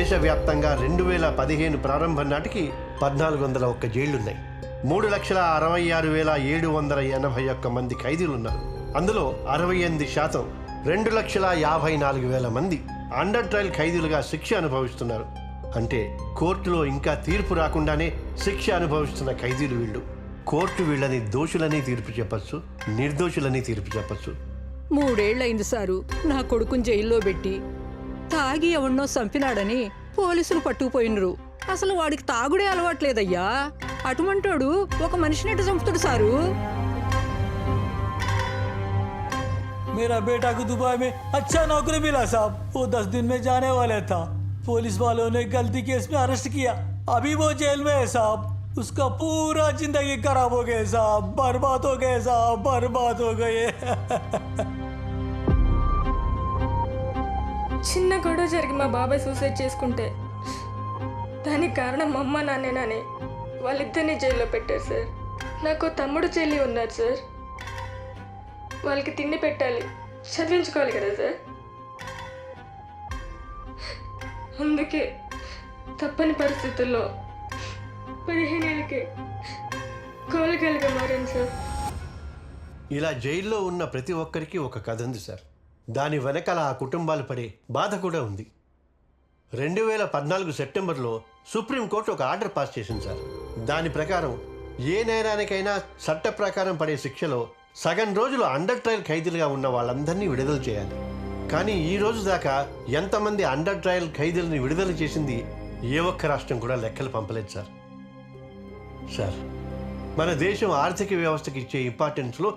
దేశవ్యాప్తంగా 2015 ప్రారంభం నాటికి 1401 జైళ్లున్నాయి. 3,66,781 మంది ఖైదీలున్నారు. అందులో 68% 2,54,000 మంది అండర్ ట్రయల్ ఖైదీలుగా శిక్ష అనుభవిస్తున్నారు. అంటే కోర్టులో ఇంకా తీర్పు రాకుండానే శిక్ష అనుభవిస్తున్న ఖైదీలు వీళ్ళు. కోర్టు వీళ్ళని దోషులని తీర్పు చెప్పచ్చు, నిర్దోషులని తీర్పు చెప్పచ్చు. 3 ఏళ్లైంది సారు నా కొడుకుని జైల్లో పెట్టి. తాగి ఎవన్నో చంపినాడని పోలీసులు పట్టుకుపోయినరు. అసలు వాడికి తాగుడే అలవాట్లేదయ్యా. అటువంటోడు ఒక మనిషిని ఎట్ట చంపుతాడు సారు? मेरा बेटा को दुबई में अच्छा नौकरी मिला साहब. वो 10 दिन में जाने वाला था. पुलिस वालों ने गलती केस में अरेस्ट किया. अभी वो जेल में है साहब. उसका पूरा जिंदगी खराब हो गया साहब. बर्बाद हो गए साहब, बर्बाद हो गए. చిన్న గొడవ జరిగి మా బాబాయ్ సూసైడ్ చేసుకుంటే దానికి కారణం మా అమ్మ నాన్నేనని వాళ్ళిద్దరిని జైల్లో పెట్టారు సార్. నాకు తమ్ముడు చెల్లి ఉన్నారు సార్. వాళ్ళకి తిండి పెట్టాలి, చదివించుకోవాలి కదా సార్. అందుకే తప్పని పరిస్థితుల్లో 15 ఏళ్ళకి కోలికలుగా మారాను సార్. ఇలా జైల్లో ఉన్న ప్రతి ఒక్కరికి ఒక కథ ఉంది సార్. దాని వెనకాల ఆ కుటుంబాలు పడే బాధ కూడా ఉంది. 2014 సెప్టెంబర్లో సుప్రీంకోర్టు ఒక ఆర్డర్ పాస్ చేసింది సార్. దాని ప్రకారం ఏ నేరానికైనా చట్ట ప్రకారం పడే శిక్షలో సగం రోజులు అండర్ ట్రయల్ ఖైదీలుగా ఉన్న వాళ్ళందరినీ విడుదల చేయాలి. కానీ ఈ రోజు దాకా ఎంతమంది అండర్ ట్రయల్ ఖైదీలని విడుదల చేసింది ఏ ఒక్క రాష్ట్రం కూడా లెక్కలు పంపలేదు సార్. సార్, మన దేశం ఆర్థిక వ్యవస్థకి ఇచ్చే ఇంపార్టెన్స్లో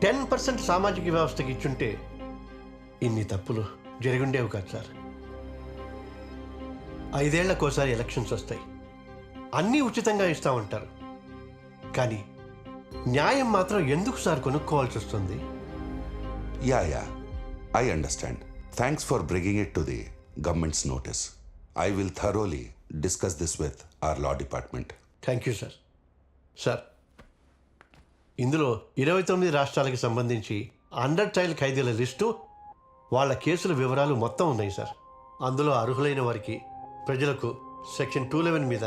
10% సామాజిక వ్యవస్థకి ఇచ్చుంటే ఇన్ని తప్పులు జరిగుండేవి కాదు సార్. 5 ఏళ్లకోసారి ఎలక్షన్స్ వస్తాయి, అన్నీ ఉచితంగా ఇస్తా ఉంటారు. కానీ న్యాయం మాత్రం ఎందుకు సార్ కొనుక్కోవాల్సి వస్తుంది? Yeah, I understand. Thanks for bringing it to the government's notice. I will thoroughly discuss this with our law department. Thank you sir. Sir, ఇందులో 29 రాష్ట్రాలకు సంబంధించి అండర్ ట్రయల్ ఖైదీల లిస్టు, వాళ్ళ కేసుల వివరాలు మొత్తం ఉన్నాయి సార్. అందులో అర్హులైన వారికి, ప్రజలకు సెక్షన్ 211 మీద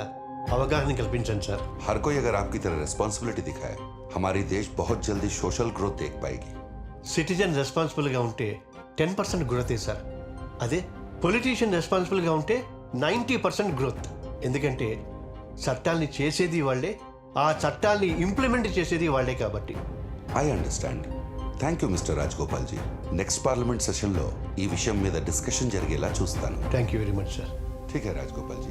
అవగాహన కల్పించండి సార్. हर कोई अगर आपकी तरह रिस्पॉन्सिबिलिटी दिखाए, हमारी देश बहुत जल्दी सोशल ग्रोथ देख पाएगी. సిటిజన్ రెస్పాన్సిబుల్గా ఉంటే 10% గ్రోతే సార్. అదే పొలిటీషియన్ రెస్పాన్సిబుల్గా ఉంటే 90% గ్రోత్. ఎందుకంటే చట్టాల్ని చేసేది వాళ్ళే, ఆ చట్టాల్ని ఇంప్లిమెంట్ చేసేది వాళ్ళే కాబట్టి. I understand. Thank you, Mr. Rajgopal ji. Next parliament session లో ఈ విషయం మీద డిస్కషన్ జరిగేలా చూస్తాను. Thank you very much sir. ठीक है राजगोपाल जी.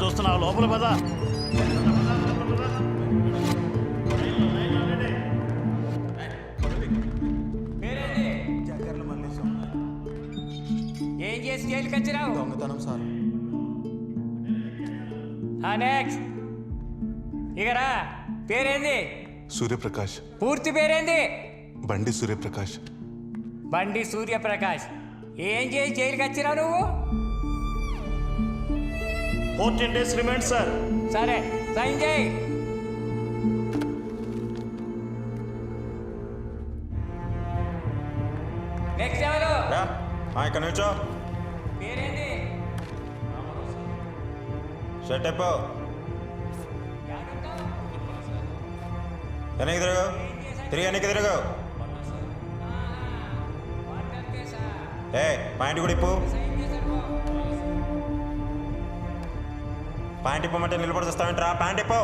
చూస్తున్నావు, లోపల పద. ఏం చేసి జైలుకి వచ్చినావు? దొంగతనం సార్. నెక్స్ట్ ఇకరా. పేరేంది? సూర్యప్రకాష్. పూర్తి పేరేంది? బండి సూర్యప్రకాష్. బండి సూర్యప్రకాష్. ఏం చేసి జైలుకి వచ్చినావు నువ్వు? 14 days రిమైండ్ సార్. సరే, సైన్ చేయి. నెక్స్ట్ ఎవరు? ఇక్కడ నుంచో. పేరేంటి? షర్ట్ అయిపో. వెనక్కి తిరగు, తిరిగి వెనక్కి తిరగు. ఏ పాయింట్ కూడా ఇప్పు. పాయింట్ ఇప్పమంటే నిలబడి వస్తావేంట్రా? పాయింట్ ఇప్పు.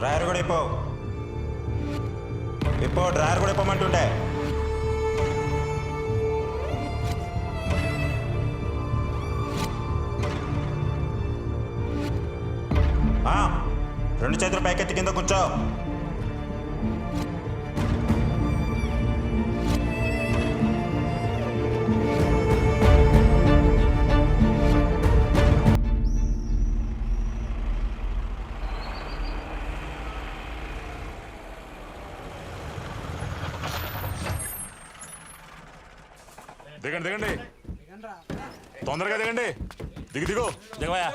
డ్రైవర్ కూడా ఇప్పు. డ్రైవర్ కూడా ఇప్పమంటుంటే. రెండు చేతులు పైకెత్తి కింద కూర్చో. దిగండి దిగండి, తొందరగా దిగండి. దిగు దిగవయా.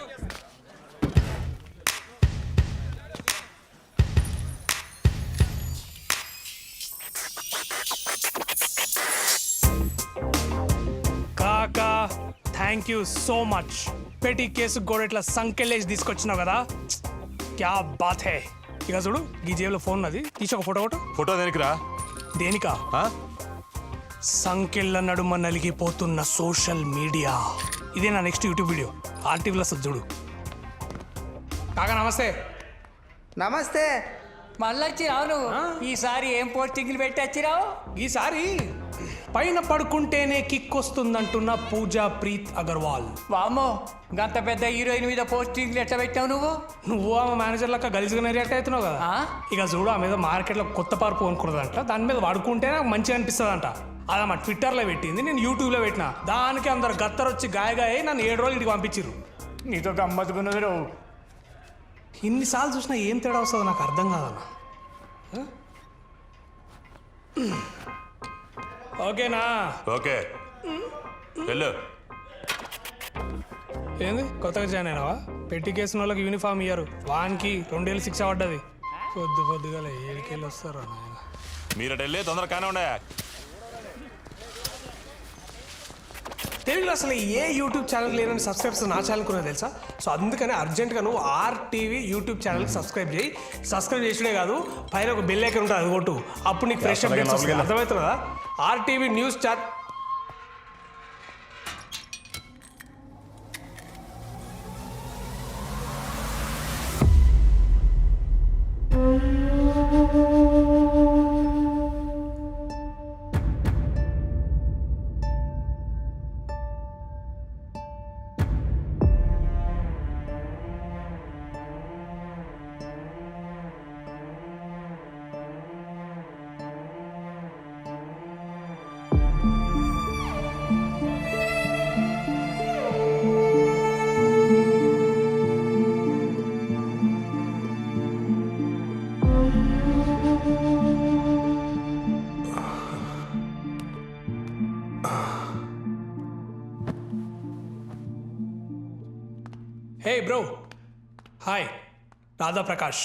కాకా థ్యాంక్ యూ సో మచ్. పెట్టి కేసు కూడా ఇట్లా సంకెళ్ళేసి తీసుకొచ్చినావు కదా, క్యా బాత్ హే. ఇక చూడు ఈ జేబులో ఫోన్ అది, తీసి ఒక ఫోటో ఒకటి. ఫోటో దేనికిరా? దేనికా? సంకెళ్ళ నడుమ నలిగిపోతున్న సోషల్ మీడియా. ఇదే నా నెక్స్ట్ యూట్యూబ్ వీడియో, ఆర్టీవీలో వస్తుంది చూడు. కాకా నమస్తే. నమస్తే. మళ్ళీ వచ్చిరావు నువ్వు. ఈసారి ఏం పోస్టింగ్లు పెట్టి వచ్చిరావు? ఈసారి పైన పడుకుంటేనే కిక్ వస్తుందంటున్న పూజా ప్రీత్ అగర్వాల్. వామ్మో, గంత పెద్ద హీరోయిన్ మీద పోస్టింగ్లు ఎట్లా పెట్టావు నువ్వు? నువ్వు ఆమె మేనేజర్ లెక్క గలిజిగా రియాక్ట్ అవుతున్నావు కదా. ఇక చూడు ఆమె మీద మార్కెట్లో కొత్త పార్పు కొనుక్కున్నదంట, దాని మీద వాడుకుంటే నాకు మంచిగా అనిపిస్తుందంట. అలా మా ట్విట్టర్లో పెట్టింది, నేను యూట్యూబ్లో పెట్టినా. దానికి అందరు గత్తరొచ్చి గాయగాయ నన్ను 7 రోజులు ఇంటికి పంపించారు. నీతో గమ్మత్తుకున్నది నువ్వు. ఇన్నిసార్లు చూసినా ఏం తేడా వస్తుందో నాకు అర్థం కాదన్న. ఓకేనా? ఓకే వెళ్ళు. ఏంది కొత్తగా జాయిన్ అయినావా? పెట్టి కేసిన వాళ్ళకి యూనిఫామ్ ఇయ్యారు, వానికి 2 ఏళ్ళు శిక్ష పడ్డది. పొద్దుగా 7 ఏళ్ళు వస్తారా నాయన. మీరు వెళ్ళి తొందరగా కానే ఉండే. తెలుగులో అసలు ఏ యూట్యూబ్ ఛానల్ లేదని సబ్స్క్రైబర్స్ నా ఛానల్ కూడా తెలుసా? సో అందుకని అర్జెంట్గా నువ్వు RTV యూట్యూబ్ ఛానల్కి సబ్స్క్రైబ్ చేయి. సబ్స్క్రైబ్ చేసుడే కాదు, పైన ఒక బెల్ ఐకాన్ ఉంటుంది, అది కొట్టు. అప్పుడు నీకు ఫ్రెష్ అప్డేట్స్ వస్తాయి. అర్థమవుతుందా? RTV news channel. Hey bro, hi, Radha Prakash,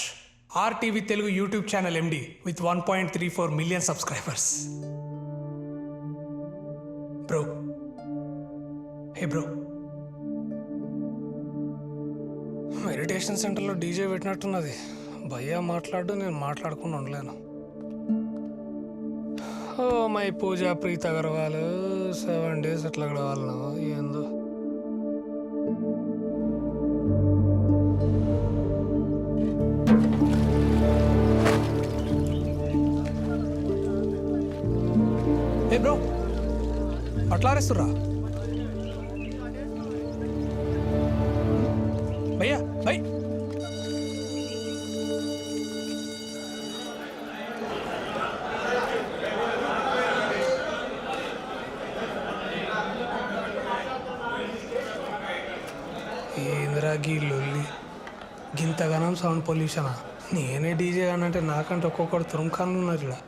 RTV Telugu YouTube channel MD with 1.34 million subscribers. Bro, hey bro, meditation సెంటర్లో డీజే పెట్టినట్టున్నది. భయ్యా మాట్లాడు, నేను మాట్లాడకుండా ఉండలేను. Oh my Pooja Preet Agarwal 7 days ఎట్లా గడవాలను ఏందో. ఏ బ్రో, అట్లారేస్తుర్రా భయ్యా? భయ్ ఏంద్రా గీ లొల్లి, గింతగానం సౌండ్ పొల్యూషనా? నేనే డీజే అనంటే నాకంటే ఒక్కొక్కడు తురుంఖాన్లు ఉన్నారు ఇలా.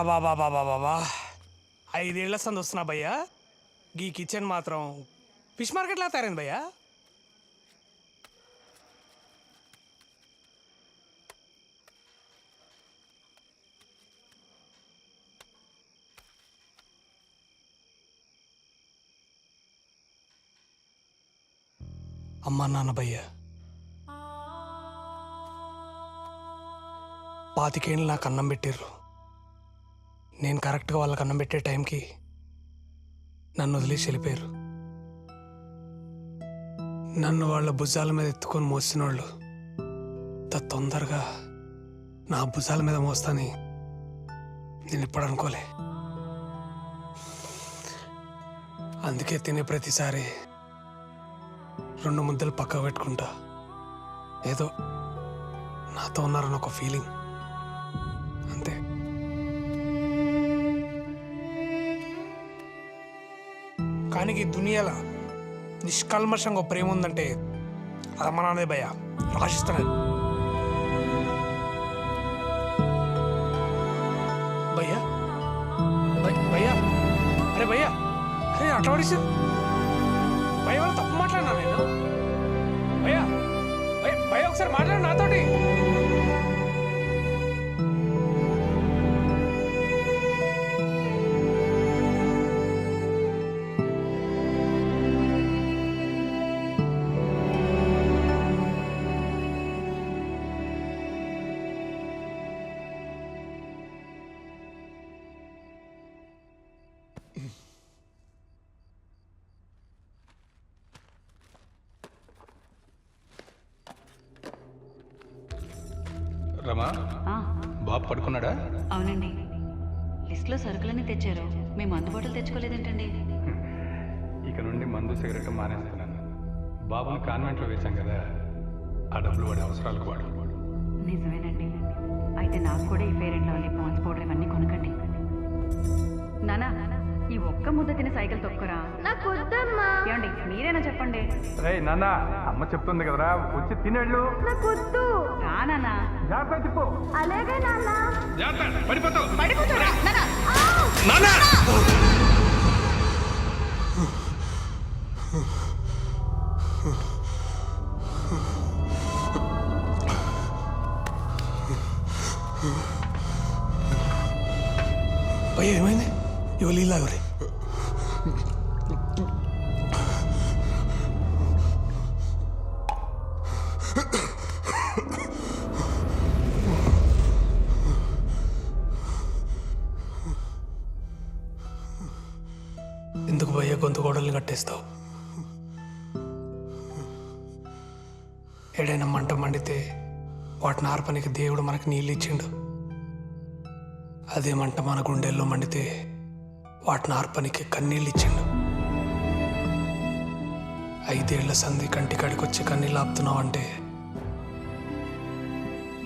బాబా 5 ఏళ్ల సంది వస్తున్నా భయ్యా. గీ కిచెన్ మాత్రం ఫిష్ మార్కెట్లా తయారైంది భయ్యా. అమ్మా నాన్న భయ్య 25 ఏళ్ళు నాకు అన్నం పెట్టిర్రు. నేను కరెక్ట్గా వాళ్ళకి అన్నం పెట్టే టైంకి నన్ను వదిలేసి వెళ్ళిపోయారు. నన్ను వాళ్ళ భుజాల మీద ఎత్తుకొని మోసిన వాళ్ళు తొందరగా నా భుజాల మీద మోస్తాని నేను ఎప్పుడు అనుకోలే. అందుకే తినే ప్రతిసారి 2 ముద్దలు పక్క పెట్టుకుంటా. ఏదో నాతో ఉన్నారని ఒక ఫీలింగ్ అంతే. కానీ ఈ దునియాలో నిష్కల్మషంగా ప్రేమ ఉందంటే అది మన నాన్నదే భయ్యా. రాసిస్తున్నాను భయ్యా. భయ్యా అరే భయ్యా, అరే అట్లా పడేసి భయ్య వాళ్ళు తప్పు మాట్లాడినా నేను. భయ్యా భయ్య ఒకసారి మాట్లాడు నాతోటి. రమా, బాబు పడుకున్నాడా? అవునండి. లిస్ట్లో సరుకులన్నీ తెచ్చారు, మేము అందుబాటులో తెచ్చుకోలేదేంటండి? ఇక నుండి మందు సిగరెట్ మానేస్తున్నాను. బాబుని కాన్వెంట్లో వేశాం కదా, ఆ డబ్బులు వాడి అవసరాలకు వాడు. నిజమేనండి. అయితే నాకు కూడా ఈ fair and lovely Pond's powder ఇవన్నీ కొనకండి. నానా, ఈ ఒక్క ముద్ద తిని సైకిల్ తొక్కరా. నాకు వద్దమ్మా. ఏమండి మీరేనా చెప్పండి. రే నాన్న, అమ్మ చెప్తుంది కదరా, వచ్చి తినేళ్ళు. నాకు వద్దు. రా నానా. జాగ్రత్త చెప్పు. అలాగే నాన్న. జాగ్రత్త, పడిపోతావు. పడిపోతారా నానా? నాన్న భయ్య ఏమైంది? ఇవ్వ నీళ్ళాగరే. ఎందుకు భయ్య గొంతు గోడల్ని కట్టేస్తావు? ఏడైనా మంట మండితే వాటిని ఆర్పనికి దేవుడు మనకి నీళ్ళు ఇచ్చిండు. అదే మంట మన గుండెల్లో మండితే వాటిని ఆర్పనికి కన్నీళ్ళు ఇచ్చిండు. 5 ఏళ్ల సంధి కంటి కడికొచ్చి కన్నీళ్ళు ఆపుతున్నావు అంటే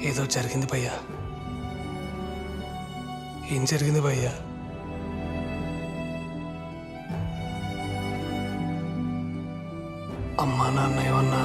ఏదో జరిగింది భయ్యా. ఏం జరిగింది భయ్యా? అమ్మా నాన్న ఏమన్నా